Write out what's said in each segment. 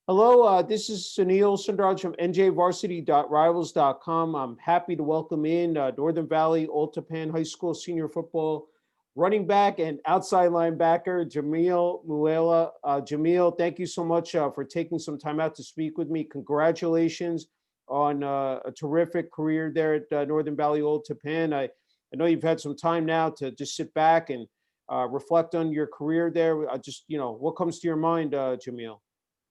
Hello, this is Sunil Sundaraj from njvarsity.rivals.com. I'm happy to welcome in Northern Valley Old Tappan High School senior football running back and outside linebacker, Jamil Mouehla. Jamil, thank you so much for taking some time out to speak with me. Congratulations on a terrific career there at Northern Valley Old Tappan. I know you've had some time now to just sit back and reflect on your career there. What comes to your mind, Jamil?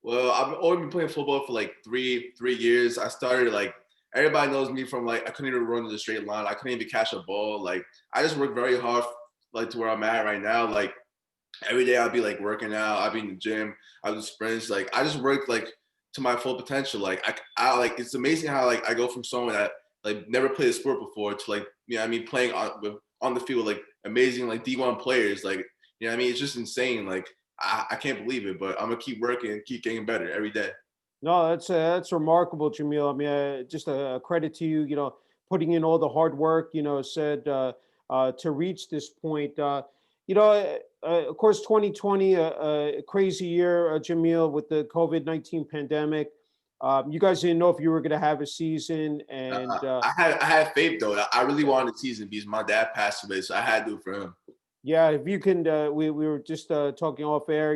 Well, I've always been playing football for like three years. I started like everybody knows me from like I couldn't even run in the straight line. I couldn't even catch a ball. Like I just worked very hard like to where I'm at right now. Like every day I'd be like working out. I'd be in the gym. I do sprints. Like I just worked like to my full potential. Like I like it's amazing how like I go from someone that like never played a sport before to like playing on the field like amazing like D1 players. Like it's just insane. Like I can't believe it, but I'm gonna keep working and keep getting better every day. No, that's remarkable, Jamil. I mean, just a credit to you. Putting in all the hard work. Said to reach this point. Of course, 2020, a crazy year, Jamil, with the COVID-19 pandemic. You guys didn't know if you were going to have a season, and I had faith though. I really wanted the season because my dad passed away, so I had to do it for him. yeah, if you can, we were just talking off air.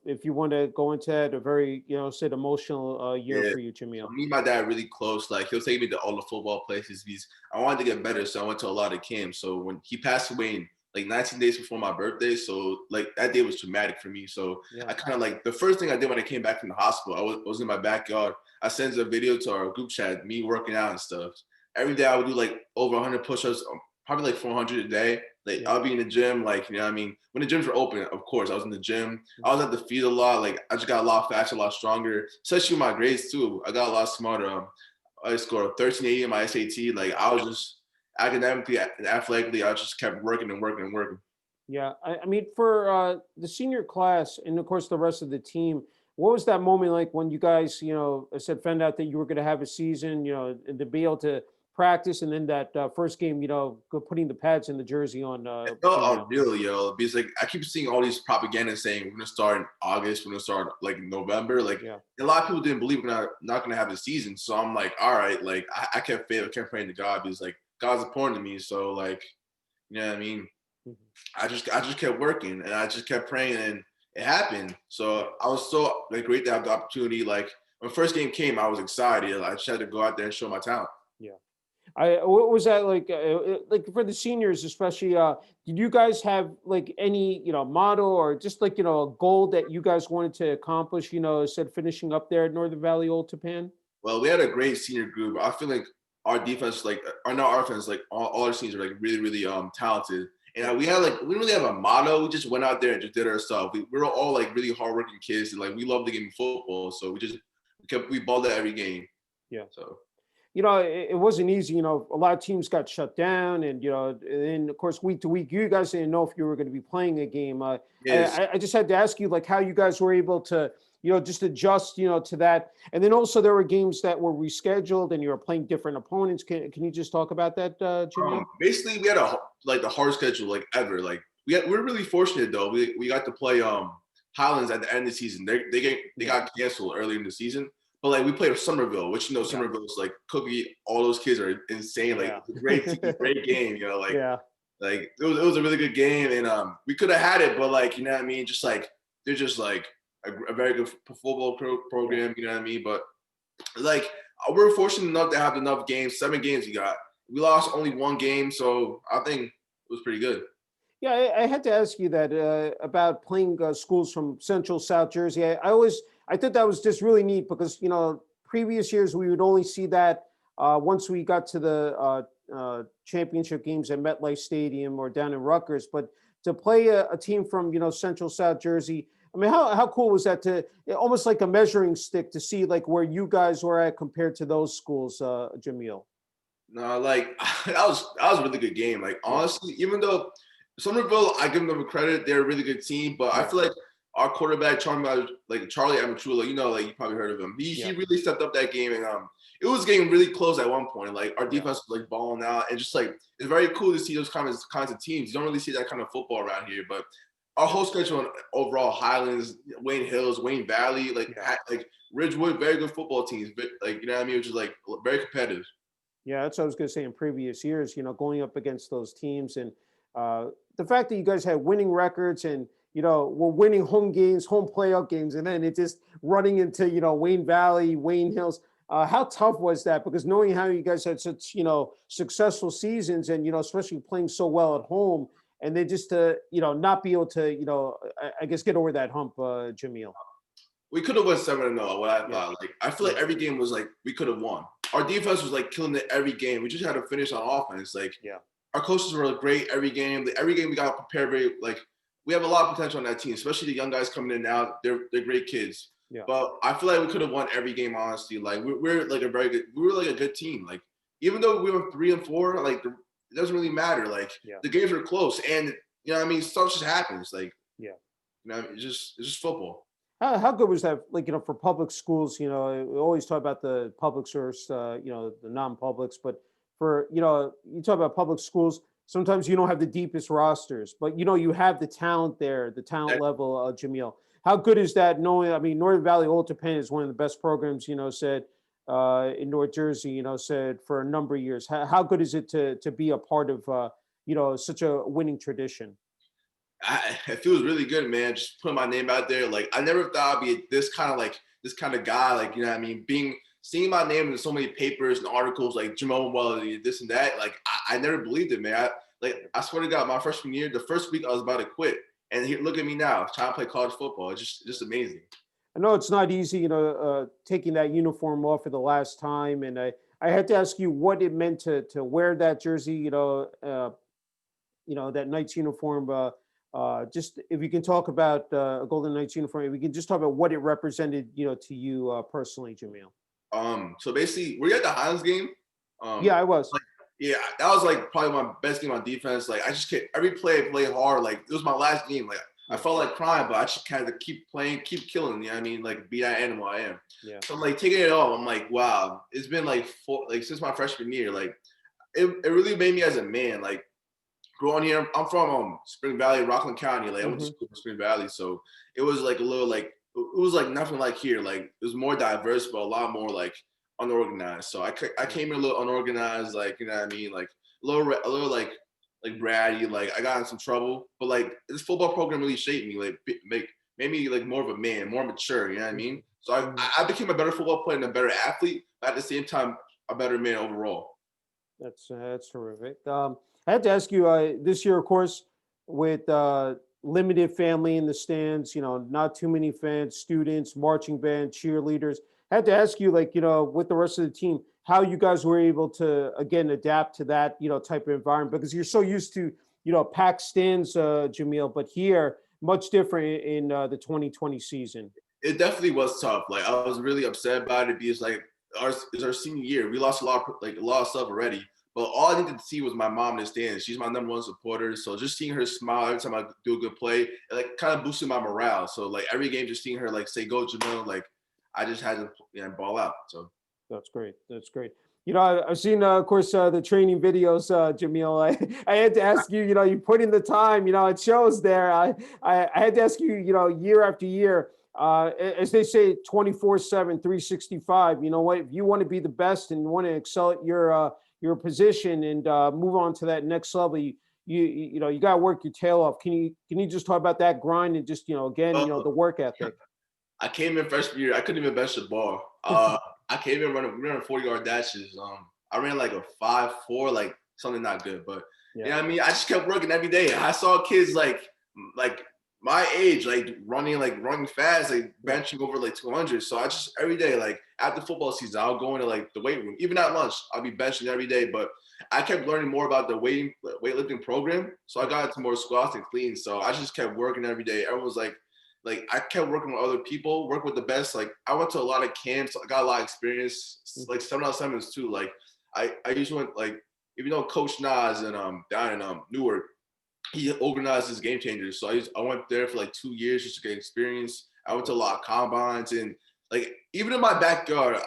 If you want to go into that, a very said emotional year Yeah. for you, So Jamil. me and my dad really close. Like he'll take me to all the football places because I wanted to get better. So I went to a lot of camps. So when he passed away in like 19 days before my birthday, so like that day was traumatic for me. So Yeah. I kind of like the first thing I did when I came back from the hospital, I was in my backyard. I sent a video to our group chat, me working out and stuff. Every day I would do like over 100 push-ups, probably like 400 a day. Like Yeah. I'll be in the gym, like when the gyms were open, of course I was in the gym. I was at the field a lot. Like I just got a lot faster, a lot stronger. Especially with my grades too. I got a lot smarter. I scored a 1380 in my SAT. Like I was just academically and athletically, I just kept working and working and working. Yeah, I mean, for the senior class and of course the rest of the team, what was that moment like when you guys, said found out that you were going to have a season, and to be able to practice, and then that first game, putting the pads and the jersey on, It felt Jamil. unreal, yo. Because like I keep seeing all these propaganda saying we're gonna start in August, we're gonna start like in November. Like Yeah, a lot of people didn't believe we're not gonna have a season. So I'm like, all right, like I kept faith, I kept praying to God because like God's important to me. So like, you know what I mean? mhm, I just kept working and I just kept praying and it happened. yeah, So I was so like great to have the opportunity. Like when the first game came, I was excited. I just had to go out there and show my talent. yeah. What was that like? Like for the seniors, especially. Did you guys have like any motto or just like a goal that you guys wanted to accomplish? Said finishing up there at Northern Valley Old Tappan. Well, we had a great senior group. I feel like our defense, like, or not our defense, like all our seniors are like really, really talented. And we had like we didn't really have a motto. We just went out there and just did our stuff. We were all like really hardworking kids, and like we love the game of football. So we balled out every game. Yeah. So It wasn't easy. A lot of teams got shut down, and and of course, week to week, you guys didn't know if you were going to be playing a game. yes, I just had to ask you, like, how you guys were able to, just adjust, to that. And then also, there were games that were rescheduled, and you were playing different opponents. Can you just talk about that, Jamil? basically we had like the hard schedule like ever. Like we're really fortunate though. We got to play Highlands at the end of the season. They Yeah, got canceled early in the season. But like we played Somerville, which yeah, Somerville's like Cookie. All those kids are insane. Like yeah, it's a great team, great game. yeah, Like it was a really good game, and we could have had it, but like you know what I mean. Just like they're just like a very good football yeah. program. You know what I mean. But like we're fortunate enough to have enough games. 7 games we got. We lost only one game, so I think it was pretty good. Yeah, I had to ask you that about playing schools from Central South Jersey. I thought that was just really neat because previous years we would only see that once we got to the championship games at MetLife Stadium or down in Rutgers. But to play a team from Central South Jersey, I mean, how cool was that to almost like a measuring stick to see like where you guys were at compared to those schools, Jamil? No, like that was a really good game. Like Yeah, honestly, even though Somerville, I give them credit, they're a really good team, but I yeah, feel like our quarterback Charlie Amatrula, like you probably heard of him. He yeah, really stepped up that game, and it was getting really close at one point. Like our yeah. defense was like balling out, and just like it's very cool to see those kinds of teams. You don't really see that kind of football around here, but our whole schedule overall, Highlands, Wayne Hills, Wayne Valley, Yeah. like Ridgewood, very good football teams, but like, you know what I mean, which is like very competitive. Yeah, that's what I was going to say in previous years, going up against those teams and uh, the fact that you guys had winning records and, were winning home games, home playoff games, and then it just running into, Wayne Valley, Wayne Hills. How tough was that? Because knowing how you guys had such, successful seasons and, especially playing so well at home and then just to, not be able to, I guess get over that hump, Jamil. We could have won 7-0. What I Yeah. thought, like I feel like Yeah. every game was like we could have won. Our defense was like killing it every game. We just had to finish on offense. Like Yeah. our coaches were great every game. Like, every game we got prepared very like we have a lot of potential on that team, especially the young guys coming in now. They're great kids. Yeah. But I feel like we could have won every game. Honestly, like we're like we were like a good team. Like even though we were 3-4, like it doesn't really matter. Like Yeah. the games were close, and you know what I mean, stuff just happens. Like Yeah. you know, it's just football. How good was that? Like, for public schools, we always talk about the publics versus, the non-publics, but for, you talk about public schools, sometimes you don't have the deepest rosters, but, you have the talent there, the talent level, Jamil. How good is that knowing, I mean, Northern Valley Old Tappan is one of the best programs, said, in North Jersey, said for a number of years. How good is it to be a part of, such a winning tradition? It feels really good, man. Just putting my name out there. Like I never thought I'd be this kind of guy. Like you know what I mean, seeing my name in so many papers and articles, like Jamil Mouehla, this and that. Like I never believed it, man. I swear to God, my freshman year, the first week I was about to quit, and here, look at me now, trying to play college football. It's just amazing. I know it's not easy, taking that uniform off for the last time, and I had to ask you what it meant to wear that jersey, that Knights uniform. Just if you can talk about a Golden Knights uniform, if we can just talk about what it represented, to you personally, Jamil. So basically, were you at the Highlands game? Yeah, I was. Like, yeah, that was like probably my best game on defense. Like I just kept every play I played hard. Like it was my last game. Like I felt like crying, but I just kind of keep playing, keep killing. You know what I mean? Like be that animal I am. Yeah. So I'm like taking it off. I'm like, wow, it's been like since my freshman year. Like it really made me as a man. Like growing here, I'm from Spring Valley, Rockland County. Like I went to school in Spring Valley, so it was like a little like it was like nothing like here. Like it was more diverse, but a lot more like unorganized. So I came in a little unorganized, like you know what I mean, like a little like bratty. Like I got in some trouble, but like this football program really shaped me, like made me like more of a man, more mature. You know what I mean? So I became a better football player and a better athlete, but at the same time a better man overall. That's terrific. I had to ask you this year, of course, with limited family in the stands, not too many fans, students, marching band, cheerleaders. I had to ask you, like, with the rest of the team, how you guys were able to again adapt to that, type of environment because you're so used to, packed stands, Jamil, but here much different in the 2020 season. It definitely was tough. Like I was really upset about it because like it's our senior year. We lost a lot of stuff already. But all I needed to see was my mom in the stands. She's my number one supporter. So just seeing her smile every time I do a good play, it like kind of boosted my morale. So like every game, just seeing her like say "Go Jamil," like I just had to ball out. So That's great. That's great. I've seen, of course, the training videos, Jamil. I had to ask you, you put in the time, it shows there. I had to ask you, year after year, as they say, 24/7, 365, you know what, if you want to be the best and you want to excel at your position and move on to that next level, you got to work your tail off. Can you just talk about that grind and just, again, the work ethic? I came in freshman year. I couldn't even bench the bar. I came in running 40-yard dashes. I ran like a 5.4, like something not good. But you know what I mean? I just kept working every day. I saw kids like my age, like running fast, like benching over like 200. So I just every day, like after football season, I'll go into like the weight room. Even at lunch, I'll be benching every day. But I kept learning more about the weightlifting program. So I got into more squats and cleans. So I just kept working every day. Everyone was like I kept working with other people, work with the best. Like I went to a lot of camps, I got a lot of experience, like 7-on-7s too. Like I usually went like even though Coach Nas and down in Newark, he organized his game changers. So I went there for like 2 years just to get experience. I went to a lot of combines and like even in my backyard,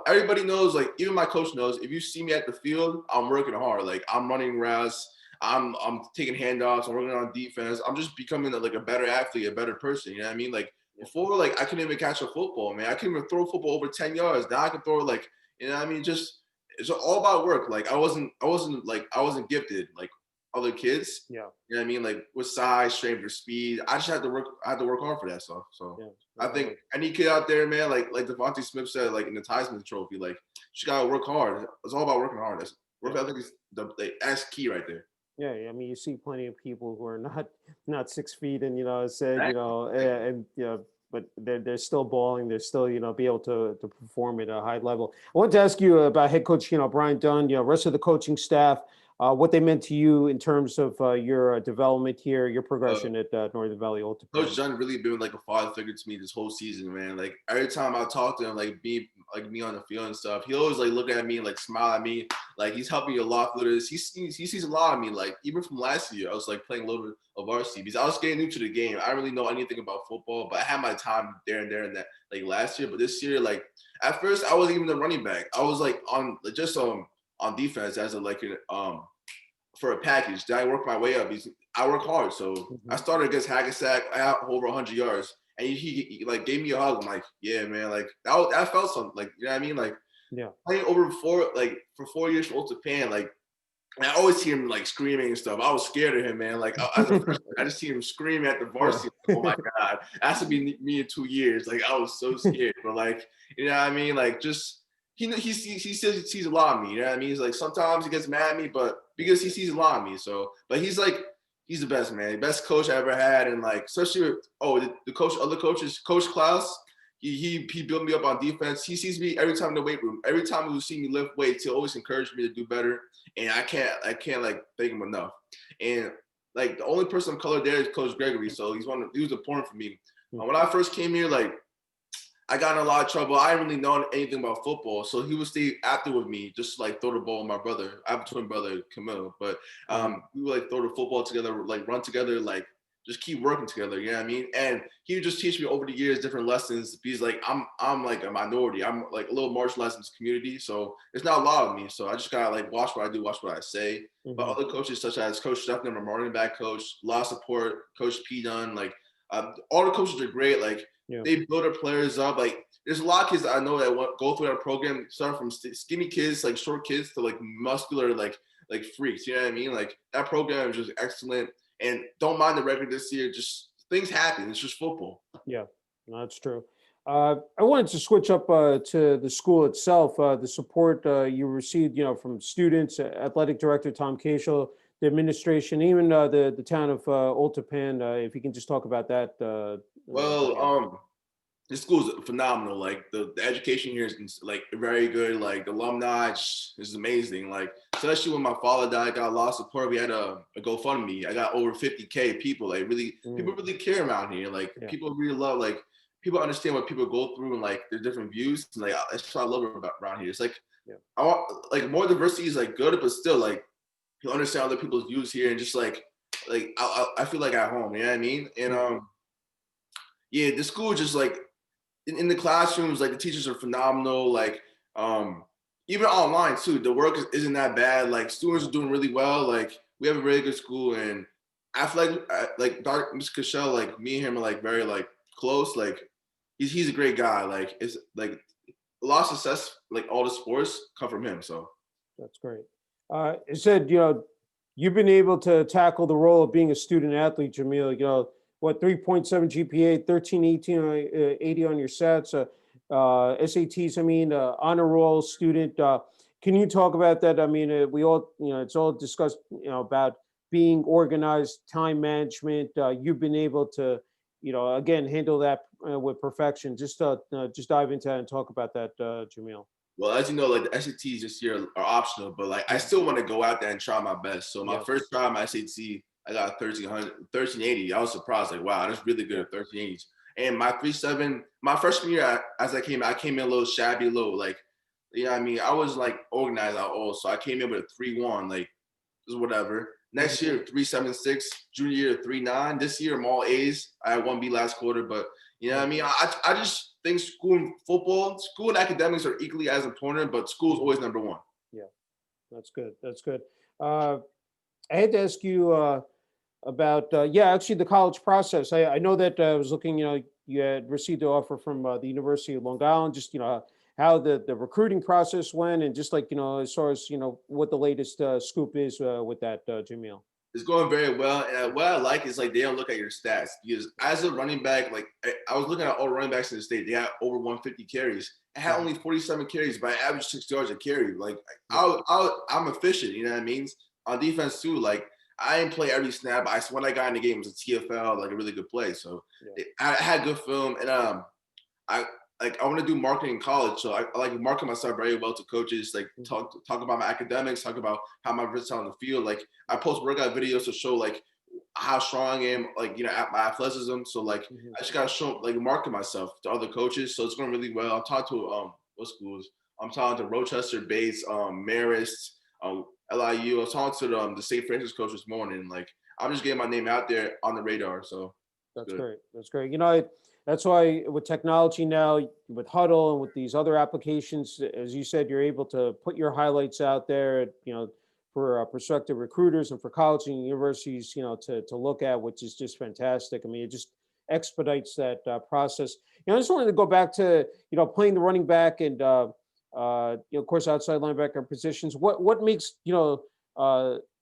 everybody knows, like even my coach knows, if you see me at the field, I'm working hard. Like I'm running routes. I'm taking handoffs, I'm working on defense. I'm just becoming like a better athlete, a better person. You know what I mean? Like before, like I couldn't even catch a football, man. I couldn't even throw a football over 10 yards. Now I can throw like, you know what I mean? Just it's all about work. Like I wasn't gifted like other kids. Yeah. You know what I mean? Like with size, strength, or speed. I just had to work. I had to work hard for that stuff. So Yeah. I think any kid out there, man, like Devontae Smith said, like in the Theismann Trophy, like you gotta work hard. It's all about working hard. Work ethic is that's key right there. Yeah, I mean, you see plenty of people who are not 6 feet, and said Exactly. and but they're still balling. They're still be able to perform at a high level. I want to ask you about head coach Brian Dunn. Rest of the coaching staff, what they meant to you in terms of your development here, your Uh, progression at Northern Valley Old Coach Tappan. John really been like a father figure to me this whole season, man. Like every time I talk to him, me on the field and stuff, he always like look at me and like smile at me. Like he's helping me a lot through this. He sees a lot of me. Like even from last year, I was like playing a little bit of varsity because I was getting new to the game. I don't really know anything about football, but I had my time there and that like last year. But this year, like at first, I wasn't even the running back. I was like on defense as a for a package. Then I worked my way up. I work hard. So I Mhm. started against Hackensack. I had over 100 yards. And he like gave me a hug. I'm like, yeah, man, like that felt something. Like, you know what I mean? Like Yeah. playing over for 4 years for Old Japan, like and I always hear him like screaming and stuff. I was scared of him, man. Like as a freshman, I just see him scream at the Yeah. varsity. Oh my god, that's to be me in 2 years. Like I was so scared, but like you know what I mean. Like just he says he sees a lot of me. You know what I mean? He's like sometimes he gets mad at me, but because he sees a lot of me. So, but he's the best man, the best coach I ever had, and like especially with the coach, other coaches, Coach Klaus. He built me up on defense. He sees me every time in the weight room. Every time he will see me lift weights, he always encouraged me to do better. And I can't like thank him enough. And like the only person of color there is Coach Gregory, so he was important for me. When I first came here, like I got in a lot of trouble. I didn't really know anything about football, so he would stay after with me, just to, like throw the ball with my brother. I have a twin brother, Camille, but Mhm. we would like throw the football together, like run together, like just keep working together. You know what I mean? And he would just teach me over the years different lessons because like I'm like a minority. I'm like a little marginalized in this community, so it's not a lot of me. So I just gotta like watch what I do, watch what I say. But Mhm. other coaches such as Coach Stephen, my running back coach, a lot of support, Coach P Dunn, like all the coaches are great. Like Yeah. they build their players up. Like there's a lot of kids that I know that go through that program, start from skinny kids, like short kids, to like muscular, like freaks. You know what I mean? Like that program is just excellent. And don't mind the record this year. Just things happen. It's just football. Yeah, no, that's true. I wanted to switch up to the school itself. The support you received, from students, athletic director Tom Cashel, the administration, even the town of Old Tappan. If you can just talk about that, Well, Jamil. this school is phenomenal. Like the education here is like very good. Like the alumni is amazing. Like especially when my father died, I got a lot of support. We had a GoFundMe. I got over 50K people. Like really, people Mm, really care around here. Like yeah, people really love. Like people understand what people go through and like their different views. And like that's what I love about around here. It's like yeah, I want like more diversity is like good, but still like you understand other people's views here and just like I feel like at home. You know what I mean? And mhm, yeah, the school just like in the classrooms, like the teachers are phenomenal. Like even online too, the work isn't that bad. Like students yeah, are doing really well. Like we have a really good school, and I feel like Dr. Mr. Cashel, like me and him are like very like close. Like he's a great guy. Like it's like a lot of success, like all the sports come from him. So that's great. It said, you've been able to tackle the role of being a student athlete, Jamil. What 3.7 GPA, 1318 80 on your sets, SATs. I mean, honor roll student. Can you talk about that? I mean, we all, it's all discussed, about being organized, time management. You've been able to, again, handle that with perfection. Just dive into that and talk about that, Jamil. well, as you know, like the SATs this year are optional, but like I Yeah, still want to go out there and try my best. So my yeah, first try my SAT, I got 1380. I was surprised, like wow, that's really good yeah. at 1380s. And my 37, my freshman year, I came in a little shabby, a little like, you know what I mean? I was like organized out all, so I came in with a 3.1, like just whatever. Next Mhm. year, 3.76. Junior year, 3.9. This year, I'm all A's. I had 1B last quarter, but you know what Yeah. I mean? I just think school and academics are equally as important, but school's Mhm. always number one. Yeah, that's good. That's good. Uh, I had to ask you about yeah, actually the college process. I know that I was looking, you had received the offer from the University of Long Island, just how the recruiting process went, and just like as far as what the latest scoop is with that, Jamil. It's going very well. And what I like is like they don't look at your stats because as a running back, like I was looking at all running backs in the state, they had over 150 carries. I had only 47 carries, but I averaged 6 yards a carry. Like I'm efficient, you know what I mean? On defense too, like I didn't play every snap. When I got in the game, it was a TFL, like a really good play. So I had good film, and I I want to do marketing in college, so I like market myself very well to coaches. Like talk about my academics, talk about how my versatile on the field. Like I post workout videos to show like how strong I am, like at my athleticism. So like I just gotta show like market myself to other coaches. So it's going really well. I'm talking to what schools? I'm talking to Rochester, Bates, Marist, LIU. I was talking to the St. Francis coach this morning. Like I'm just getting my name out there on the radar. So That's good. great. That's great. That's why with technology now, with Huddle and with these other applications, as you said, you're able to put your highlights out there, for prospective recruiters and for college and universities, to look at, which is just fantastic. I mean, it just expedites that process. I just wanted to go back to, playing the running back and, of course, outside linebacker positions. What makes,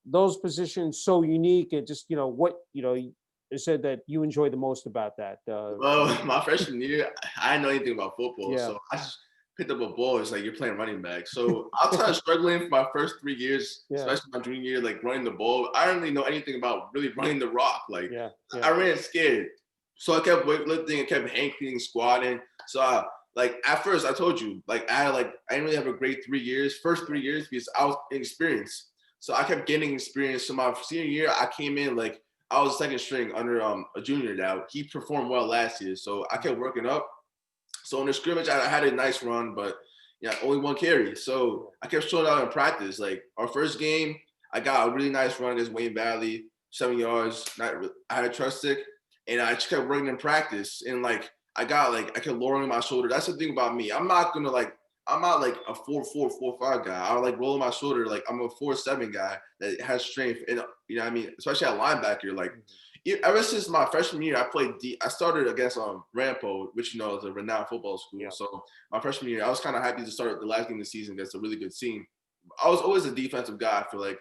those positions so unique, and just, what, you said that you enjoy the most about that. Well, my freshman year, I didn't know anything about football, Yeah, so I just picked up a ball. It's like you're playing running back. So I was kind of struggling for my first 3 years, yeah, especially my junior year, like running the ball. I didn't really know anything about really running the rock. Like yeah, I yeah, ran scared, so I kept weightlifting and kept hand cleaning, squatting. So like at first, I told you, like I didn't really have a great 3 years, first 3 years because I was inexperienced. So I kept getting experience. So my senior year, I came in like I was second string under a junior now. He performed well last year, so I kept working up. So in the scrimmage, I had a nice run, but only one carry. So I kept showing out in practice. Like our first game, I got a really nice run against Wayne Valley, 7 yards. I had a trust stick, and I just kept running in practice. And like I kept lowering my shoulder. That's the thing about me. I'm not like a 4'4", 4'5" guy. I like rolling my shoulder like I'm a 4'7" guy that has strength. And what I mean, especially at linebacker. Like ever since my freshman year, I played I started against Rampo, which is a renowned football school. yeah. So my freshman year, I was kind of happy to start the last game of the season against a really good team. I was always a defensive guy. I feel like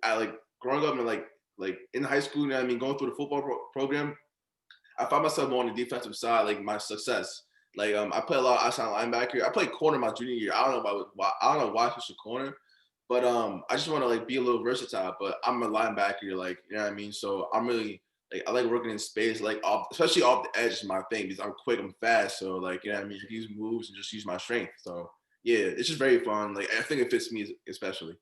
I like growing up and like in high school. I mean, going through the football program, I found myself more on the defensive side, like my success. Like I play a lot of outside linebacker. I played corner my junior year. I don't know why I switched to corner, but I just want to like be a little versatile. But I'm a linebacker, like what I mean. So I'm really like I like working in space, like especially off the edge is my thing because I'm quick, I'm fast. So like what I mean, I can use moves and just use my strength. So yeah, it's just very fun. Like I think it fits me especially.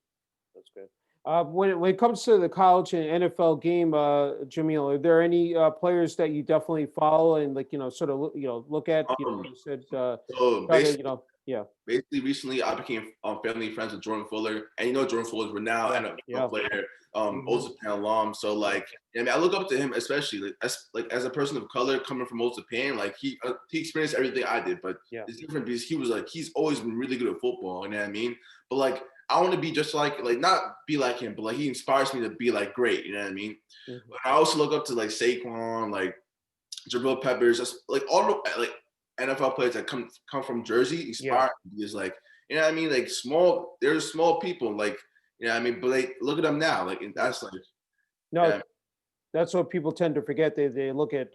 That's good. When it comes to the college and NFL game, Jamil, are there any players that you definitely follow and like sort of look at? Um, You said so try to basically, yeah, recently I became family friends with Jordan Fuller, and Jordan Fuller is renowned yeah, NFL yeah, player, hmm, Old Tappan alum. So like, I mean, I look up to him especially as a person of color coming from Old Tappan. Like he experienced everything I did, but yeah, it's different because he's always been really good at football. You know what I mean? But like I want to be just like not be like him, but like he inspires me to be like great. You know what I mean? hmm, But I also look up to like Saquon, like Jabril Peppers, just like all the like NFL players that come from Jersey yeah. inspire me is like what I mean, like there's small people like what I mean, but like look at them now, like and Yeah. that's like No, yeah, that's what people tend to forget. They look at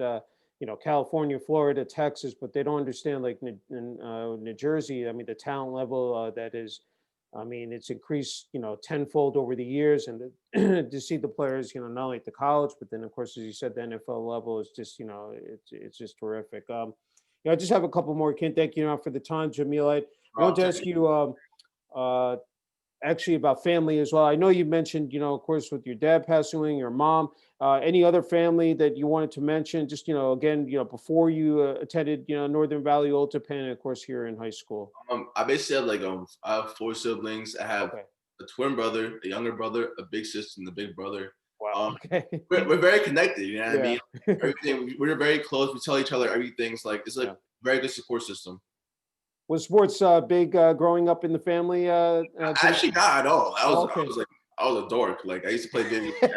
California, Florida, Texas, but they don't understand like New Jersey. I mean, the talent level that is. I mean, it's increased tenfold over the years, and to see the players not only at the college, but then of course, as you said, the NFL level is just it's just terrific. I just have a couple more. Can't thank you enough for the time, Jamil. I want to ask you. Uh, Actually about family as well. I know you mentioned, of course, with your dad passing away, your mom, any other family that you wanted to mention, just, again, before you attended, Northern Valley Old Tappan, and of course, here in high school. I basically have like I have four siblings. I have Okay. a twin brother, a younger brother, a big sister, and a big brother. Wow. Um, Okay. we're very connected. You know what I Yeah. mean? Everything we're very close. We tell each other everything's like it's like Yeah. very good support system. Was sports big growing up in the family, Jamil? Actually, not at all. Oh, I okay. was like I was a dork. Like I used to play video games.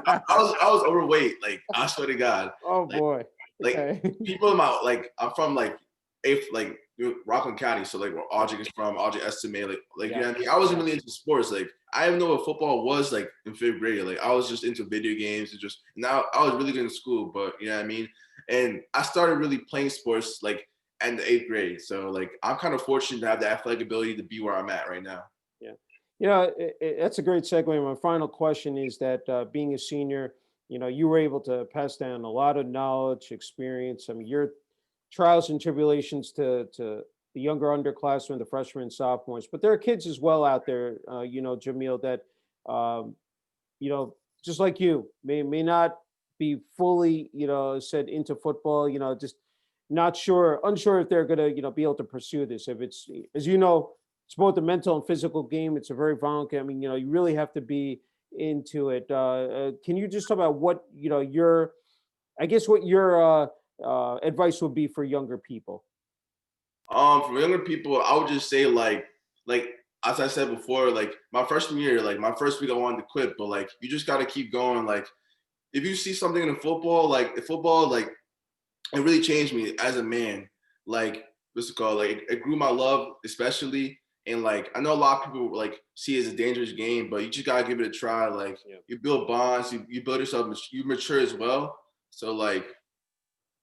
I was overweight. Like I swear to God. Oh Like boy. like Okay. people in my like I'm from like eighth like Rockland County, so like where Audrey is from, Audrey estimate, like you Yeah. know what I mean. I wasn't Yeah. really into sports. Like I didn't know what football was like in fifth grade. Like I was just into video games and just now I was really good in school, but you know what I mean. And I started really playing sports like in the eighth grade. So like I'm kind of fortunate to have the athletic ability to be where I'm at right now. Yeah. That's a great segue. My final question is that being a senior, you were able to pass down a lot of knowledge, experience. I mean, your trials and tribulations to the younger underclassmen, the freshmen and sophomores, but there are kids as well out there, Jamil, that, um, just like you, may not be fully, said into football, just not sure, unsure if they're gonna, be able to pursue this. If it's, as you know, it's both a mental and physical game. It's a very violent game. I mean, you really have to be into it. Can you just talk about what, your, I guess what your advice would be for younger people? For younger people, I would just say like as I said before, like my freshman year, like my first week I wanted to quit, but like you just gotta keep going. Like if you see something in football, like in football, like it really changed me as a man. Like what's it called? Like it grew my love, especially. And like I know a lot of people like see it as a dangerous game, but you just gotta give it a try. Like Yeah, you build bonds, you build yourself, you mature as well. So like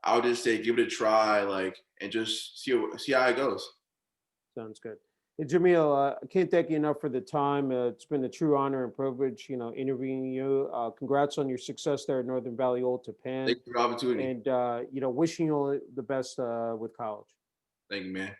I would just say give it a try, like and just see how it goes. sounds good. Hey, Jamil, I can't thank you enough for the time. It's been a true honor and privilege, interviewing you. Congrats on your success there at Northern Valley Old Tappan, Thank you for the opportunity. and wishing you all the best with college. Thank you, man.